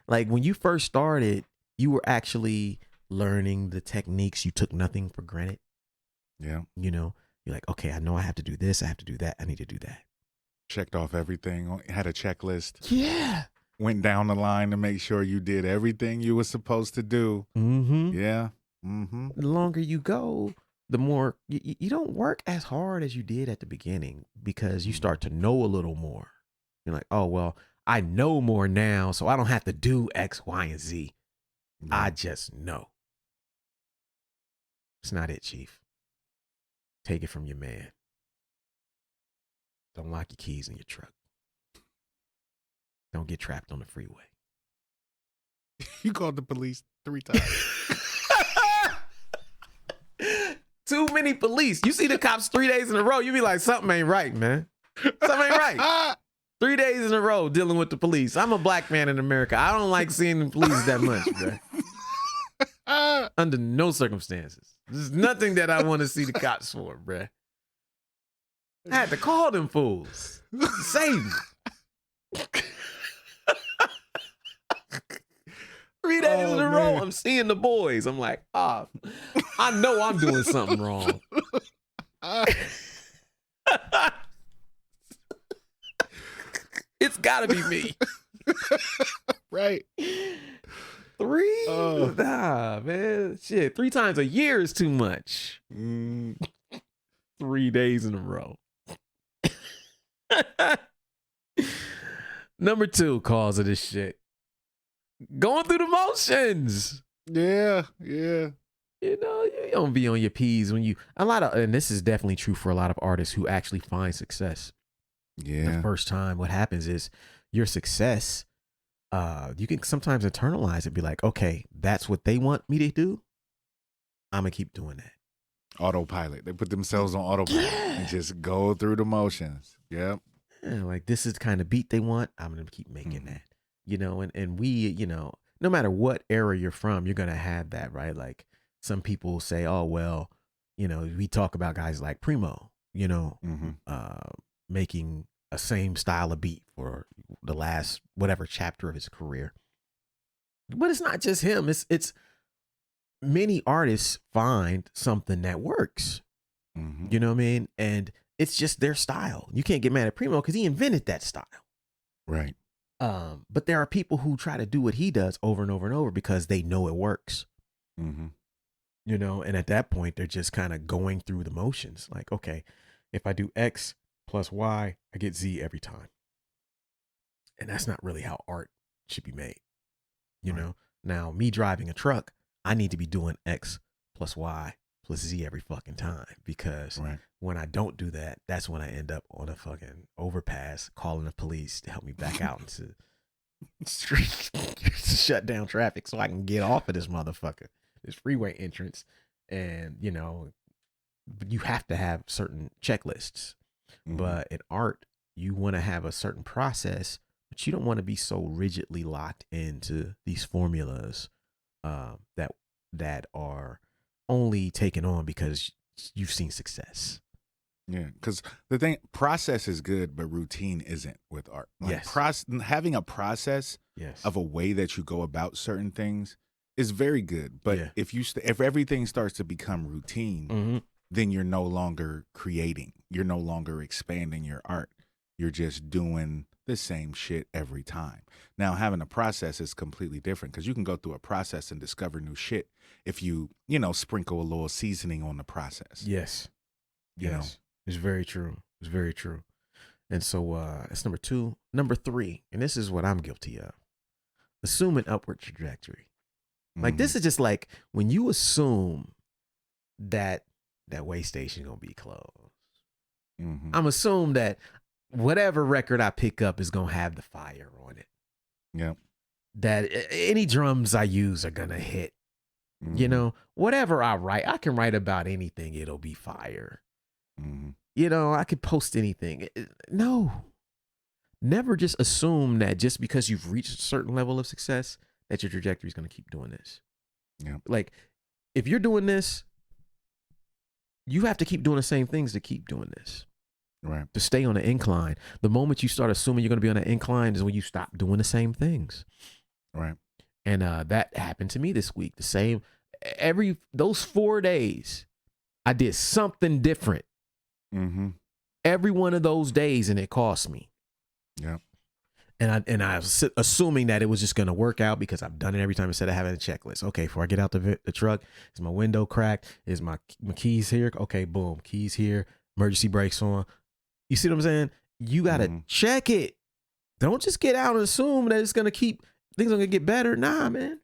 Like when you first started, you were actually learning the techniques. You took nothing for granted. Yeah. You know, you're like, okay, I know I have to do this. I have to do that. I need to do that. Checked off everything. Had a checklist. Yeah. Went down the line to make sure you did everything you were supposed to do. Mm-hmm. Yeah. Mm-hmm. The longer you go, the more you don't work as hard as you did at the beginning because you start to know a little more. You're like, oh, well, I know more now, so I don't have to do X, Y, and Z. Yeah. I just know. It's not it, Chief. Take it from your man. Don't lock your keys in your truck. Don't get trapped on the freeway. You called the police 3 times. Too many police. You see the cops 3 days in a row, you be like, something ain't right, man. Something ain't right. 3 days in a row dealing with the police. I'm a black man in America. I don't like seeing the police that much, bro. Under no circumstances. There's nothing that I want to see the cops for, bro. I had to call them fools. Save me. 3 days in a row, I'm seeing the boys. I'm like, I know I'm doing something wrong. It's gotta be me. Right. 3? Nah, man. Shit, 3 times a year is too much. 3 days in a row. Number 2 cause of this shit. Going through the motions. Yeah. You know, you don't be on your P's when you, and this is definitely true for a lot of artists who actually find success. Yeah. The first time, what happens is your success, you can sometimes internalize it, be like, okay, that's what they want me to do. I'm gonna keep doing that. Autopilot. They put themselves on autopilot and just go through the motions. Yep. Yeah, like this is the kind of beat they want. I'm gonna keep making that. You know, and we, you know, no matter what era you're from, you're gonna have that, right? Like some people say, oh well, you know, we talk about guys like Primo, you know, making a same style of beat for the last whatever chapter of his career. But it's not just him. It's many artists find something that works. Mm-hmm. You know what I mean? And it's just their style. You can't get mad at Primo because he invented that style. Right. But there are people who try to do what he does over and over and over because they know it works. Mm-hmm. You know, and at that point, they're just kind of going through the motions. Like, okay, if I do X plus Y, I get Z every time. And that's not really how art should be made. You know, now me driving a truck, I need to be doing X plus Y plus Z every fucking time, because when I don't do that, that's when I end up on a fucking overpass calling the police to help me back out into the street to shut down traffic so I can get off of this motherfucker, this freeway entrance. And, you know, you have to have certain checklists. Mm-hmm. But in art, you want to have a certain process, but you don't want to be so rigidly locked into these formulas that are only taken on because you've seen success. Yeah, because the thing, process is good, but routine isn't with art. Like Yes. Having a process of a way that you go about certain things is very good. But if everything starts to become routine, then you're no longer creating. You're no longer expanding your art. You're just doing the same shit every time. Now, having a process is completely different, because you can go through a process and discover new shit if you sprinkle a little seasoning on the process. Yes. You know? It's very true. It's very true. And so that's number 2. Number 3, and this is what I'm guilty of. Assume an upward trajectory. Like, this is just like when you assume that way station gonna be closed. I'm assuming that whatever record I pick up is gonna have the fire on it. Yeah. That any drums I use are gonna hit. You know, whatever I write, I can write about anything. It'll be fire. You know, I could post anything. No, never just assume that just because you've reached a certain level of success that your trajectory is going to keep doing this. Yeah. Like, if you're doing this, you have to keep doing the same things to keep doing this. Right. To stay on the incline. The moment you start assuming you're going to be on an incline is when you stop doing the same things. Right. And that happened to me this week. The same, those 4 days, I did something different. Every one of those days, and it cost me. Yeah. And I was assuming that it was just going to work out because I've done it every time instead of having a checklist. Okay, before I get out the truck, is my window cracked? Is my keys here? Okay, boom, keys here. Emergency brakes on. You see what I'm saying? You got to check it. Don't just get out and assume that it's going to things are going to get better. Nah, man.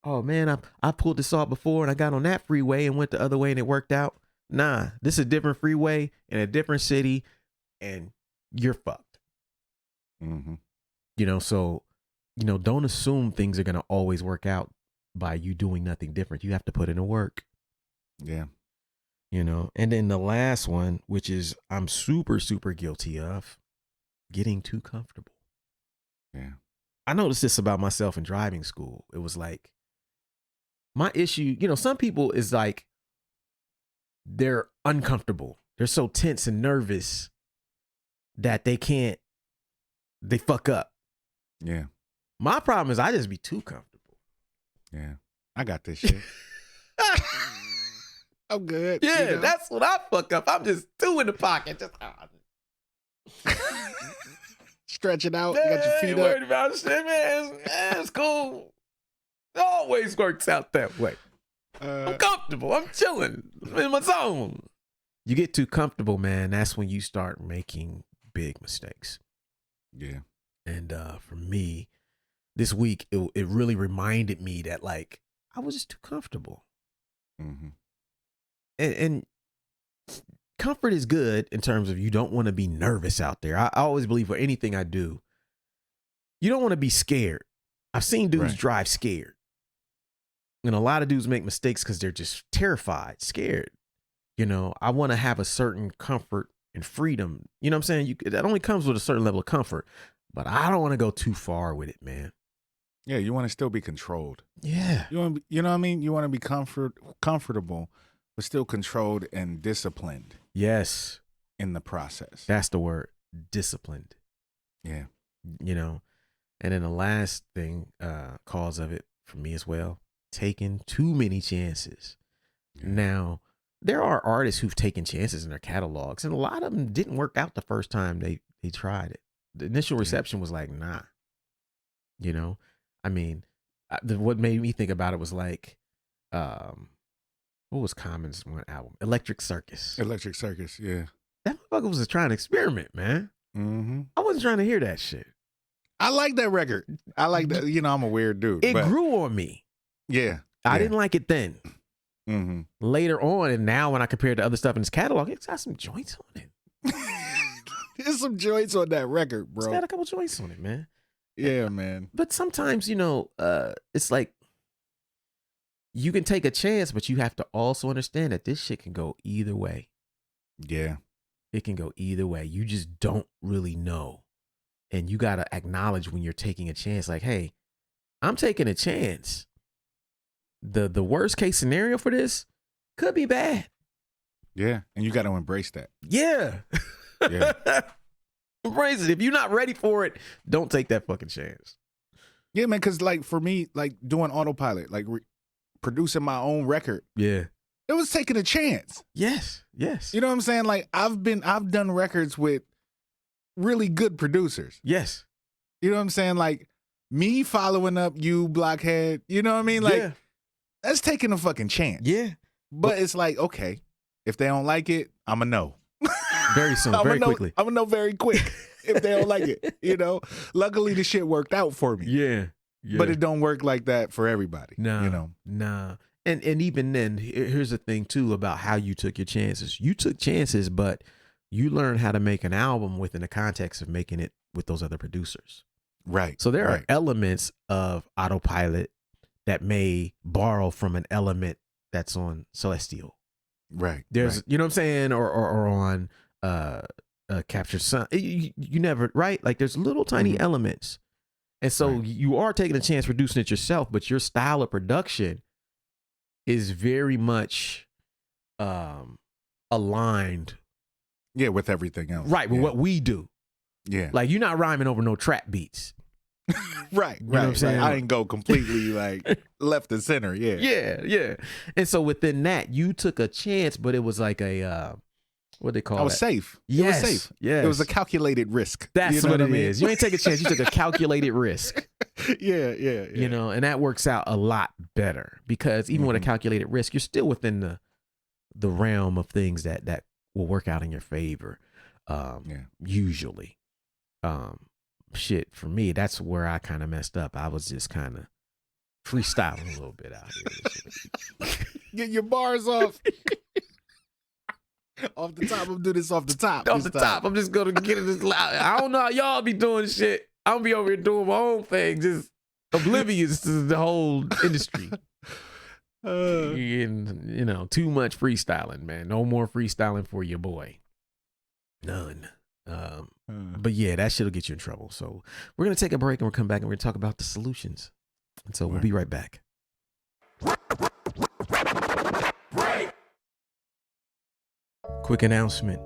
Oh, man, I pulled this off before and I got on that freeway and went the other way and it worked out. Nah, this is a different freeway in a different city and you're fucked. You know, so, you know, don't assume things are going to always work out by you doing nothing different. You have to put in the work. Yeah. You know, and then the last one, which is I'm super, super guilty of, getting too comfortable. Yeah. I noticed this about myself in driving school. It was like my issue, you know, some people is like, they're uncomfortable. They're so tense and nervous that they fuck up. Yeah. My problem is I just be too comfortable. Yeah. I got this shit. I'm good. Yeah, you know? That's what I fuck up. I'm just too in the pocket. Just stretch it out. Yeah, you got your feet ain't up. worried about shit, man. It's cool. It always works out that way. I'm comfortable. I'm chilling. I'm in my zone. You get too comfortable, man. That's when you start making big mistakes. Yeah. And for me, this week, it really reminded me that, like, I was just too comfortable. And comfort is good in terms of you don't want to be nervous out there. I always believe for anything I do, you don't want to be scared. I've seen dudes drive scared. And a lot of dudes make mistakes because they're just terrified, scared. You know, I want to have a certain comfort and freedom. You know what I'm saying? That only comes with a certain level of comfort. But I don't want to go too far with it, man. Yeah, you want to still be controlled. Yeah. You know what I mean? You want to be comfortable, but still controlled and disciplined. Yes. In the process. That's the word. disciplined. Yeah. You know, and then the last thing, cause of it for me as well, taking too many chances. Yeah. Now, there are artists who've taken chances in their catalogs, and a lot of them didn't work out the first time they tried it. The initial reception was like, nah. You know, I mean, what made me think about it was like, what was Common's one album? Electric Circus. Electric Circus, yeah. That motherfucker was just trying to experiment, man. Mm-hmm. I wasn't trying to hear that shit. I like that record. I like that. You know, I'm a weird dude. It grew on me. Yeah. I didn't like it then. Mm-hmm. Later on, and now when I compare it to other stuff in his catalog, it's got some joints on it. There's some joints on that record, bro. It's got a couple joints on it, man. Yeah, man. But sometimes, you know, it's like you can take a chance, but you have to also understand that this shit can go either way. Yeah. It can go either way. You just don't really know. And you got to acknowledge when you're taking a chance, like, hey, I'm taking a chance. The worst case scenario for this could be bad. Yeah. And you got to embrace that. Yeah. Yeah. Embrace it. If you're not ready for it, don't take that fucking chance. Yeah, man. Because, like, for me, like, doing autopilot, like, producing my own record, Yeah. it was taking a chance. Yes. Yes. You know what I'm saying? Like, I've done records with really good producers. Yes. You know what I'm saying? Like, me following up you, Blockhead, you know what I mean? Like, yeah. that's taking a fucking chance. Yeah. But it's like, okay, if they don't like it, I'm a no. Very soon, very quickly. I'm gonna know very quick if they don't like it. You know, luckily the shit worked out for me. Yeah. Yeah. But it don't work like that for everybody. Nah. You know. Nah. And even then, here's the thing too about how you took your chances. You took chances, but you learned how to make an album within the context of making it with those other producers. Right. So there right. are elements of autopilot that may borrow from an element that's on Celestial. Right. There's, right. you know what I'm saying, or on Captured Sun. You never, right? Like there's little tiny elements. And so Right. you are taking a chance producing it yourself, but your style of production is very much aligned. Yeah, with everything else. Right, with yeah. what we do. Yeah. Like you're not rhyming over no trap beats. right. You know what I'm saying? I didn't go completely like left and center. Yeah. Yeah, yeah. And so within that, you took a chance, but it was like a what they call it? I was safe. Yes, It was safe. yes. It was a calculated risk. That's you know what I it mean? is. You ain't take a chance. You took a calculated risk. Yeah. You know, and that works out a lot better because even with a calculated risk, you're still within the realm of things that will work out in your favor. Usually. Shit, for me, that's where I kind of messed up. I was just kind of freestyling a little bit out here. Get your bars off. Off the top. I'm gonna do this off the top. Off the top. I'm just gonna get it. I don't know how y'all be doing shit. I'm gonna be over here doing my own thing, just oblivious to the whole industry. And, you know, too much freestyling, man. No more freestyling for your boy. None. But yeah, that shit'll get you in trouble. So we're gonna take a break and we'll come back and we're gonna talk about the solutions. And so we'll be right back. Quick announcement.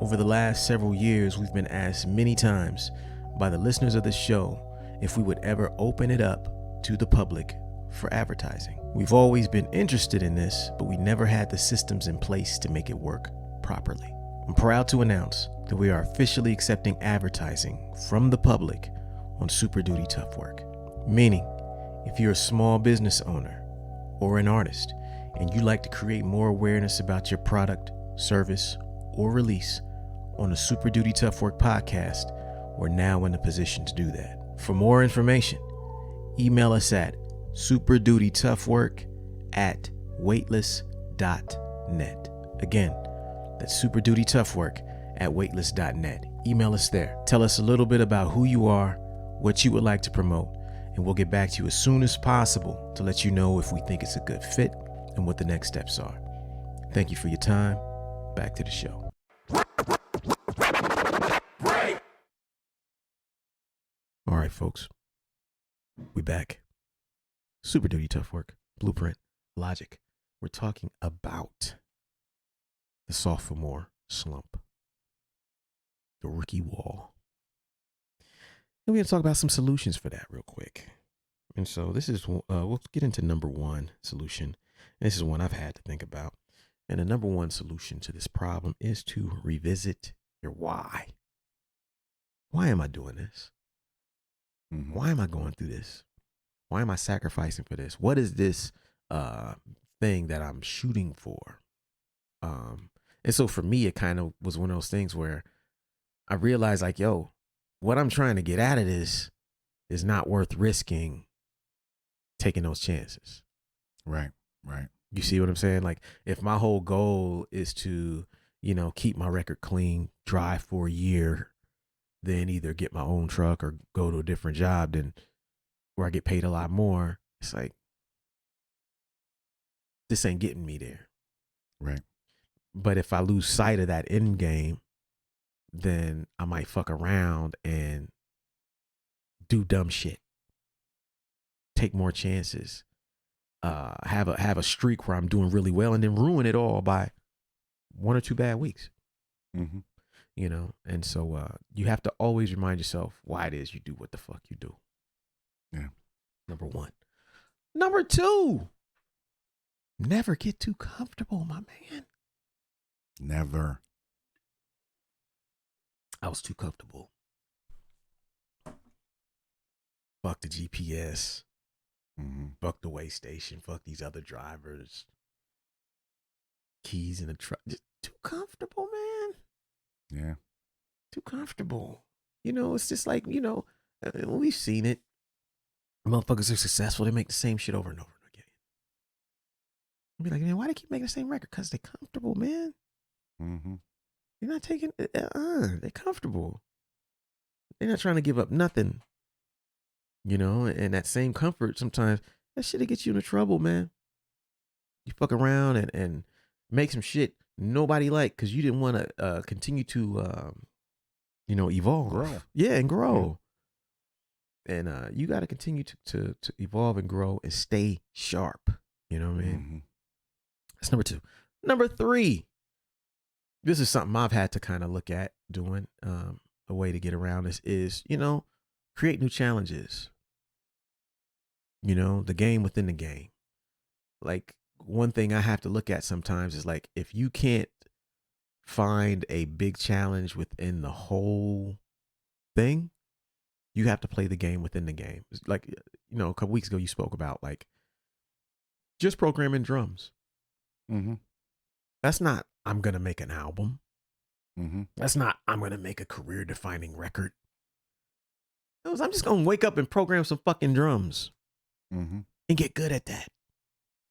Over the last several years, we've been asked many times by the listeners of the show if we would ever open it up to the public for advertising. We've always been interested in this, but we never had the systems in place to make it work properly. I'm proud to announce that we are officially accepting advertising from the public on Super Duty Tough Work. Meaning, if you're a small business owner or an artist and you'd like to create more awareness about your product, service, or release on the Super Duty Tough Work podcast, we're now in a position to do that. For more information, email us at superdutytoughwork@weightless.net. Again, that's superdutytoughwork@weightless.net. Email us there. Tell us a little bit about who you are, what you would like to promote, and we'll get back to you as soon as possible to let you know if we think it's a good fit and what the next steps are. Thank you for your time. Back to the show. All right, folks. We back. Super Duty Tough Work, Blueprint, Logic. We're talking about the sophomore slump. the rookie wall. And we're going to talk about some solutions for that real quick. And so this is, we'll get into number one solution. And this is one I've had to think about. And the number one solution to this problem is to revisit your why. Why am I doing this? Why am I going through this? Why am I sacrificing for this? What is this thing that I'm shooting for? And so for me, it kind of was one of those things where I realized like, yo, what I'm trying to get out of this is not worth risking taking those chances. Right, right. You see what I'm saying? Like if my whole goal is to, you know, keep my record clean, drive for a year, then either get my own truck or go to a different job then where I get paid a lot more, it's like, this ain't getting me there. Right. But if I lose sight of that end game, then I might fuck around and do dumb shit, take more chances, have a streak where I'm doing really well, and then ruin it all by 1 or 2 bad weeks. You know, and so you have to always remind yourself why it is you do what the fuck you do. Yeah. Number one. Number two, never get too comfortable, my man. Never. I was too comfortable. Fuck the GPS. Fuck the way station. Fuck these other drivers. Keys in the truck. Just too comfortable, man. Yeah. Too comfortable. You know, it's just like, you know, we've seen it. Motherfuckers are successful. They make the same shit over and over again. I'll be like, man, why they keep making the same record? Because they're comfortable, man. You're not taking, they're comfortable. They're not trying to give up nothing. You know, and that same comfort, sometimes that shit'll get you into trouble, man. You fuck around and make some shit nobody like because you didn't want to continue to, you know, evolve. Grow. Yeah, and grow. Yeah. And you got to continue to evolve and grow and stay sharp. You know what I mean? That's number two. Number three. This is something I've had to kind of look at doing. A way to get around this is, you know, create new challenges. You know, the game within the game. Like one thing I have to look at sometimes is like, if you can't find a big challenge within the whole thing, you have to play the game within the game. It's like, you know, a couple weeks ago you spoke about like just programming drums. That's not, I'm going to make an album. That's not, I'm going to make a career defining record. I'm just going to wake up and program some fucking drums and get good at that.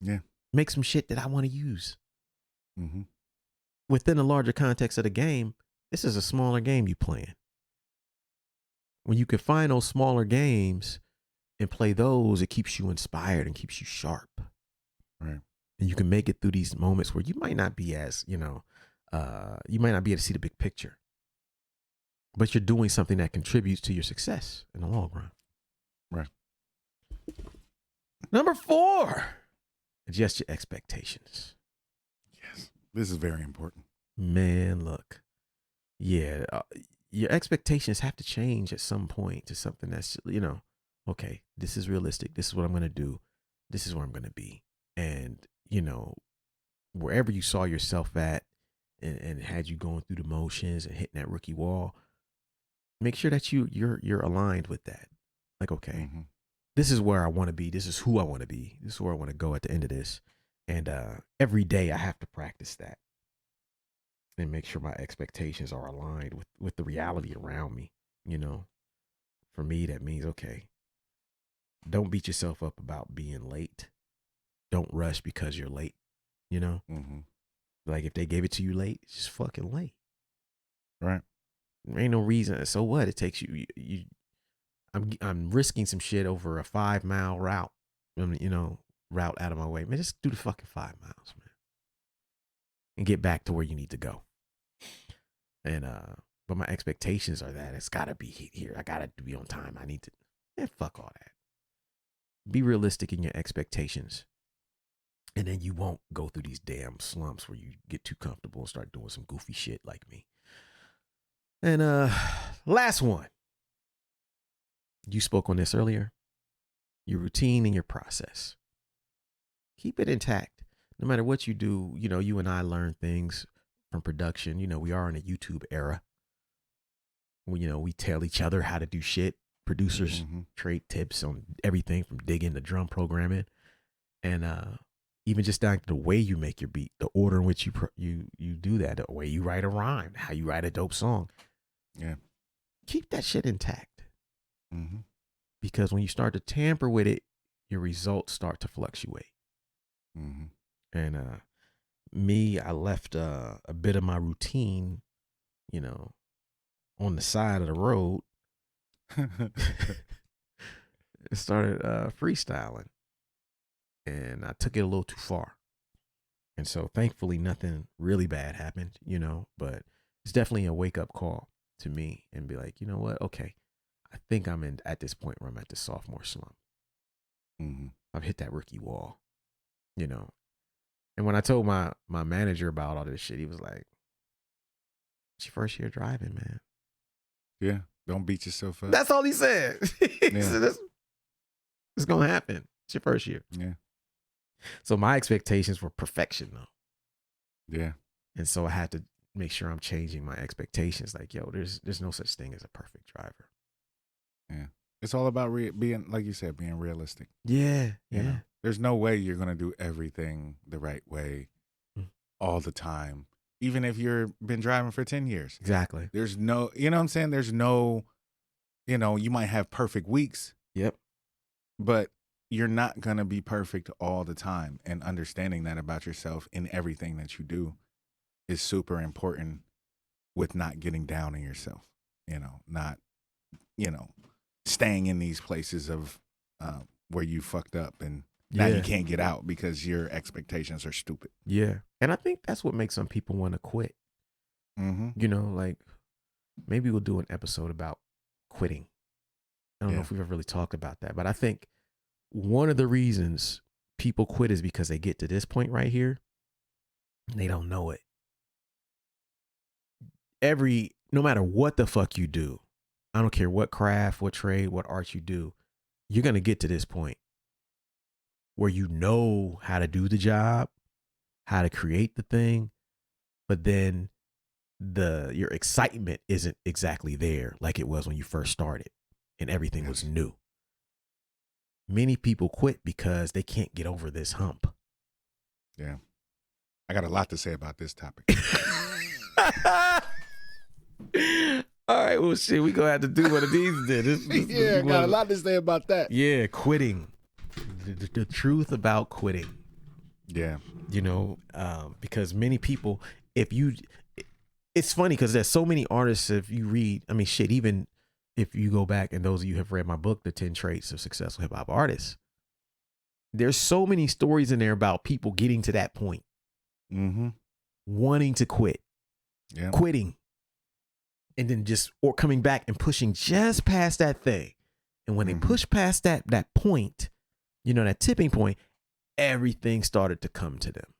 Yeah. Make some shit that I want to use. Within the larger context of the game, this is a smaller game you playing. When you can find those smaller games and play those, it keeps you inspired and keeps you sharp. Right. And you can make it through these moments where you might not be as, you know, you might not be able to see the big picture, but you're doing something that contributes to your success in the long run. Right. Number 4, adjust your expectations. Yes. This is very important. Man, look, yeah, your expectations have to change at some point to something that's, you know, okay, this is realistic. This is what I'm going to do. This is where I'm going to be. And, you know, wherever you saw yourself at and had you going through the motions and hitting that rookie wall, make sure that you're aligned with that. Like, okay, this is where I want to be. This is who I want to be. This is where I want to go at the end of this. And every day I have to practice that and make sure my expectations are aligned with the reality around me. You know, for me, that means, okay, don't beat yourself up about being late. Don't rush because you're late, you know? Like if they gave it to you late, it's just fucking late. Right. There ain't no reason. So what? It takes I'm risking some shit over a 5-mile route, you know, route out of my way. Man, just do the fucking 5 miles, man. And get back to where you need to go. And but my expectations are that it's gotta be here. I gotta be on time. I need to, fuck all that. Be realistic in your expectations. And then you won't go through these damn slumps where you get too comfortable and start doing some goofy shit like me. And last one. You spoke on this earlier. Your routine and your process. Keep it intact. No matter what you do, you know, you and I learn things from production. You know, we are in a YouTube era. You know, we tell each other how to do shit. Producers trade tips on everything from digging to drum programming. And even just down to the way you make your beat, the order in which you do that, the way you write a rhyme, how you write a dope song. Yeah. Keep that shit intact. Because when you start to tamper with it, your results start to fluctuate. And me, I left a bit of my routine, you know, on the side of the road. Started freestyling. And I took it a little too far. And so thankfully nothing really bad happened, you know, but it's definitely a wake up call to me and be like, you know what? Okay. I think I'm at this point where I'm at the sophomore slump. I've hit that rookie wall, you know. And when I told my manager about all this shit, he was like, it's your first year driving, man. Yeah. Don't beat yourself up. That's all he said. He said, it's going to happen. It's your first year. Yeah. So my expectations were perfection, though. Yeah. And so I had to make sure I'm changing my expectations. Like, yo, there's no such thing as a perfect driver. Yeah. It's all about being, like you said, being realistic. Yeah. You know? There's no way you're going to do everything the right way all the time, even if you've been driving for 10 years. Exactly. There's no, you know what I'm saying? There's no, you know, you might have perfect weeks. Yep. But you're not going to be perfect all the time. And understanding that about yourself in everything that you do is super important with not getting down on yourself, you know, not, you know, staying in these places of where you fucked up and now you can't get out because your expectations are stupid. Yeah. And I think that's what makes some people want to quit. You know, like maybe we'll do an episode about quitting. I don't know if we've ever really talked about that, but I think one of the reasons people quit is because they get to this point right here and they don't know it. No matter what the fuck you do, I don't care what craft, what trade, what art you do, you're going to get to this point where you know how to do the job, how to create the thing, but then your excitement isn't exactly there like it was when you first started and everything was new. Many people quit because they can't get over this hump. Yeah. I got a lot to say about this topic. All right, well, shit, we gonna have to do one of these then. I got a lot to say about that. Yeah, quitting. The truth about quitting. Yeah. You know, because many people, it's funny because there's so many artists, if you read, I mean, shit, even if you go back, and those of you have read my book, The 10 Traits of Successful Hip Hop Artists, there's so many stories in there about people getting to that point. Wanting to quit. Yeah. Quitting. And then or coming back and pushing just past that thing. And when they push past that point, you know, that tipping point, everything started to come to them.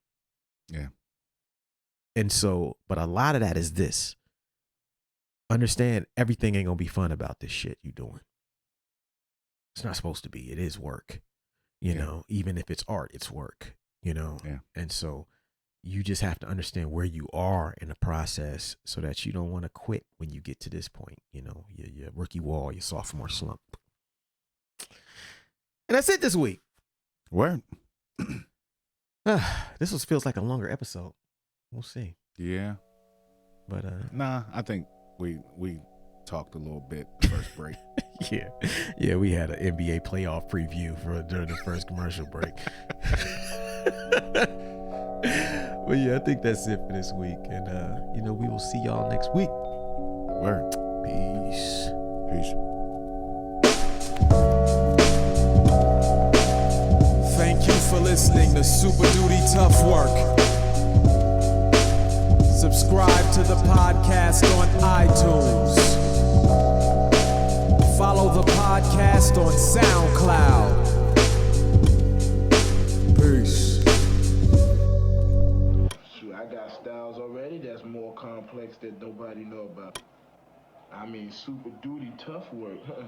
Yeah. And so, but a lot of that is this. Understand everything ain't gonna be fun about this shit you doing. It's not supposed to be. It is work. You know, even if it's art, it's work, you know? Yeah. And so you just have to understand where you are in the process so that you don't want to quit when you get to this point, you know, your rookie wall, your sophomore slump. And that's it this week. Word. This feels like a longer episode. We'll see. Yeah. But nah, I think we talked a little bit first break. Yeah, we had an NBA playoff preview during the first commercial break. Well, yeah, I think that's it for this week. And, you know, we will see y'all next week. Word. Peace. Peace. Thank you for listening to Super Duty Tough Work. Subscribe to the podcast on iTunes. Follow the podcast on SoundCloud. Peace. Shoot, I got styles already that's more complex that nobody know about. I mean, super duty tough work, huh?